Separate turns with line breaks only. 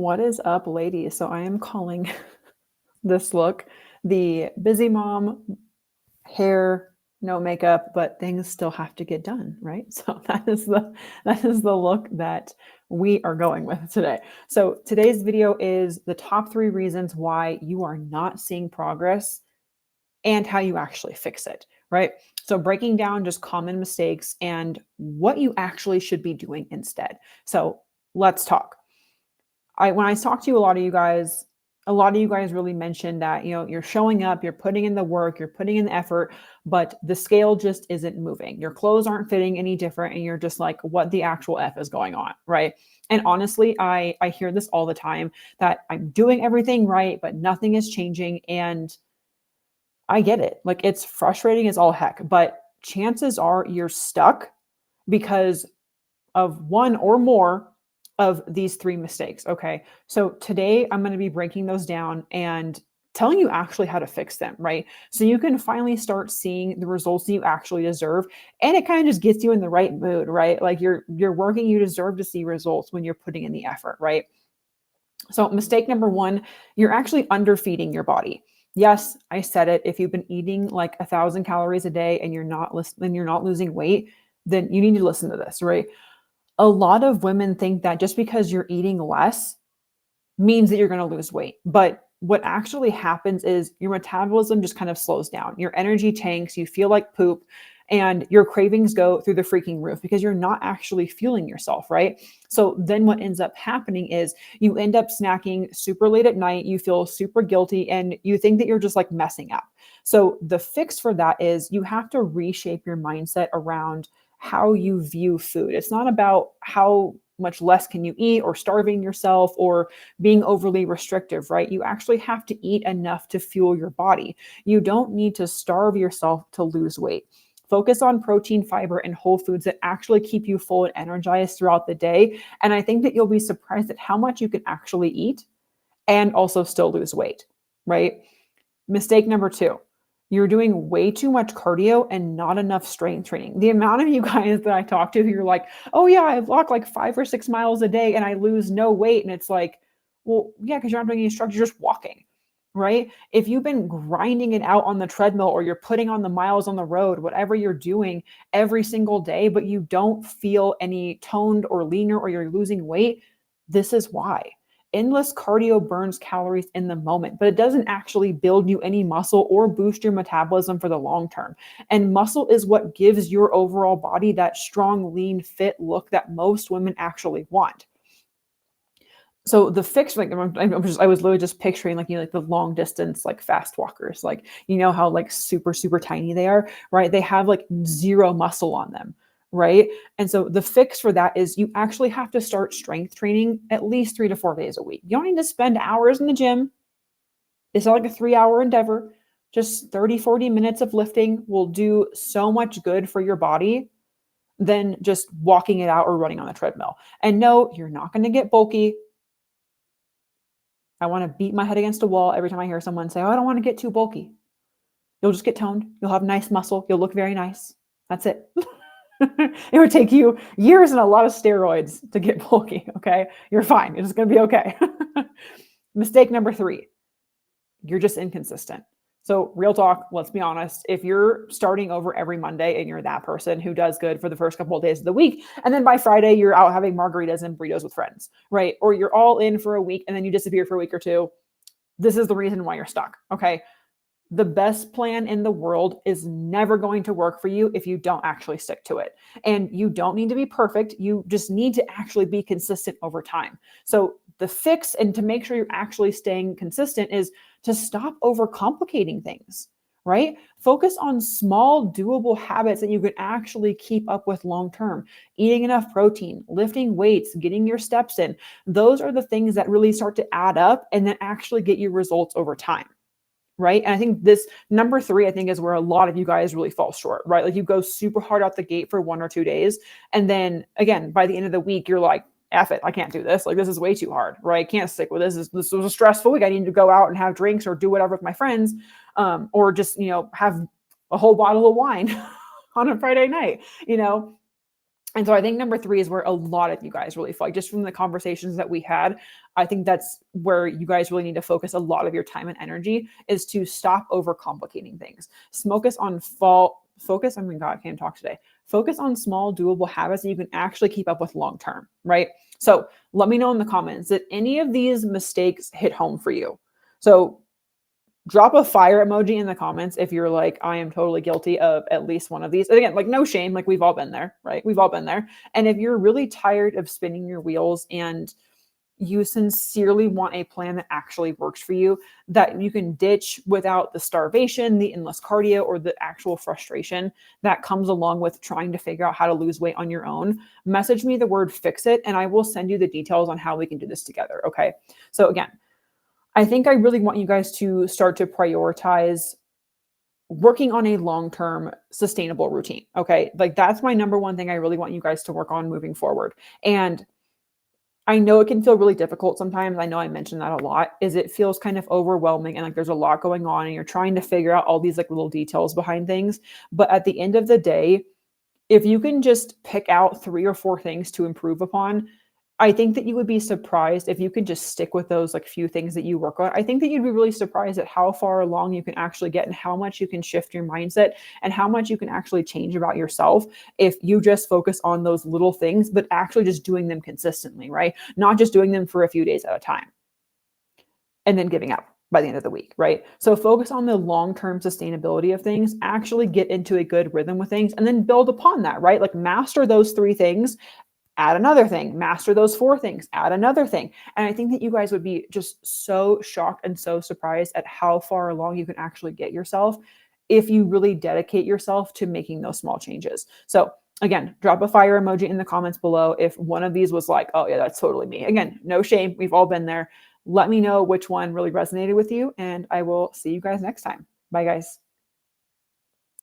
What is up, ladies? So I am calling this look the busy mom, hair, no makeup, but things still have to get done, right? So that is the look that we are going with today. So today's video is the top 3 reasons why you are not seeing progress and how you actually fix it, right? So breaking down just common mistakes and what you actually should be doing instead. So let's talk. When I talk to a lot of you guys, a lot of you guys really mentioned that, you're showing up, you're putting in the work, you're putting in the effort, but the scale just isn't moving. Your clothes aren't fitting any different and you're just like, what the actual F is going on, right? And honestly, I hear this all the time that I'm doing everything right, but nothing is changing, and I get it. Like, it's frustrating as all heck, but chances are you're stuck because of one or more of these 3 mistakes. Okay. So today I'm going to be breaking those down and telling you actually how to fix them, right? So you can finally start seeing the results that you actually deserve. And it kind of just gets you in the right mood, right? Like you're working, you deserve to see results when you're putting in the effort, right? So mistake number 1, you're actually underfeeding your body. Yes, I said it. If you've been eating like 1,000 calories a day and you're not losing weight, then you need to listen to this, right? A lot of women think that just because you're eating less means that you're going to lose weight. But what actually happens is your metabolism just kind of slows down. Your energy tanks, you feel like poop, and your cravings go through the freaking roof because you're not actually fueling yourself, right? So then what ends up happening is you end up snacking super late at night, you feel super guilty, and you think that you're just like messing up. So the fix for that is you have to reshape your mindset around how you view food. It's not about how much less can you eat or starving yourself or being overly restrictive, right? You actually have to eat enough to fuel your body. You don't need to starve yourself to lose weight. Focus on protein, fiber, and whole foods that actually keep you full and energized throughout the day. And I think that you'll be surprised at how much you can actually eat and also still lose weight, right? Mistake number 2, you're doing way too much cardio and not enough strength training. The amount of you guys that I talk to who are like, oh yeah, I walk like 5 or 6 miles a day and I lose no weight. And it's like, well, yeah, because you're not doing any structure, you're just walking, right? If you've been grinding it out on the treadmill or you're putting on the miles on the road, whatever you're doing every single day, but you don't feel any toned or leaner or you're losing weight, this is why. Endless cardio burns calories in the moment, but it doesn't actually build you any muscle or boost your metabolism for the long term. And muscle is what gives your overall body that strong, lean, fit look that most women actually want. So the fix, like I was literally just picturing like, like the long distance, like fast walkers, like, how like super, super tiny they are, right? They have like zero muscle on them, right? And so the fix for that is you actually have to start strength training at least 3 to 4 days a week. You don't need to spend hours in the gym. It's not like a 3-hour endeavor. Just 30, 40 minutes of lifting will do so much good for your body than just walking it out or running on the treadmill. And no, you're not going to get bulky. I want to beat my head against a wall every time I hear someone say, oh, I don't want to get too bulky. You'll just get toned. You'll have nice muscle. You'll look very nice. That's it. It would take you years and a lot of steroids to get bulky. Okay. You're fine. It's going to be okay. Mistake number 3, you're just inconsistent. So real talk, let's be honest. If you're starting over every Monday and you're that person who does good for the first couple of days of the week, and then by Friday you're out having margaritas and burritos with friends, right? Or you're all in for a week and then you disappear for a week or 2. This is the reason why you're stuck. Okay. The best plan in the world is never going to work for you if you don't actually stick to it. And you don't need to be perfect. You just need to actually be consistent over time. So the fix, and to make sure you're actually staying consistent, is to stop overcomplicating things, right? Focus on small, doable habits that you can actually keep up with long term. Eating enough protein, lifting weights, getting your steps in. Those are the things that really start to add up and then actually get you results over time. Right. And I think this number 3, I think, is where a lot of you guys really fall short, right? Like you go super hard out the gate for 1 or 2 days. And then again, by the end of the week, you're like, F it, I can't do this. Like, this is way too hard, right? I can't stick with this. This was a stressful week. I need to go out and have drinks or do whatever with my friends, or just, have a whole bottle of wine on a Friday night, And so I think number 3 is where a lot of you guys really feel like, just from the conversations that we had, I think that's where you guys really need to focus a lot of your time and energy, is to stop overcomplicating things. Focus, oh my God, I can't talk today. Focus on small, doable habits that you can actually keep up with long term, right? So let me know in the comments that any of these mistakes hit home for you. So drop a fire emoji in the comments if you're like, I am totally guilty of at least one of these. And again, like, no shame, like, we've all been there, right? We've all been there. And if you're really tired of spinning your wheels and you sincerely want a plan that actually works for you, that you can ditch without the starvation, the endless cardio, or the actual frustration that comes along with trying to figure out how to lose weight on your own, message me the word fix it, and I will send you the details on how we can do this together. Okay. So again, I think I really want you guys to start to prioritize working on a long-term sustainable routine. Okay. Like, that's my number one thing I really want you guys to work on moving forward. And I know it can feel really difficult sometimes. I know I mentioned that a lot, is it feels kind of overwhelming and like there's a lot going on and you're trying to figure out all these like little details behind things. But at the end of the day, if you can just pick out 3 or 4 things to improve upon, I think that you would be surprised if you could just stick with those like few things that you work on. I think that you'd be really surprised at how far along you can actually get and how much you can shift your mindset and how much you can actually change about yourself if you just focus on those little things, but actually just doing them consistently, right? Not just doing them for a few days at a time and then giving up by the end of the week, right? So focus on the long-term sustainability of things, actually get into a good rhythm with things, and then build upon that, right? Like, master those 3 things, add another thing, master those 4 things, add another thing. And I think that you guys would be just so shocked and so surprised at how far along you can actually get yourself if you really dedicate yourself to making those small changes. So again, drop a fire emoji in the comments below if one of these was like, oh yeah, that's totally me. Again, no shame. We've all been there. Let me know which one really resonated with you, and I will see you guys next time. Bye, guys.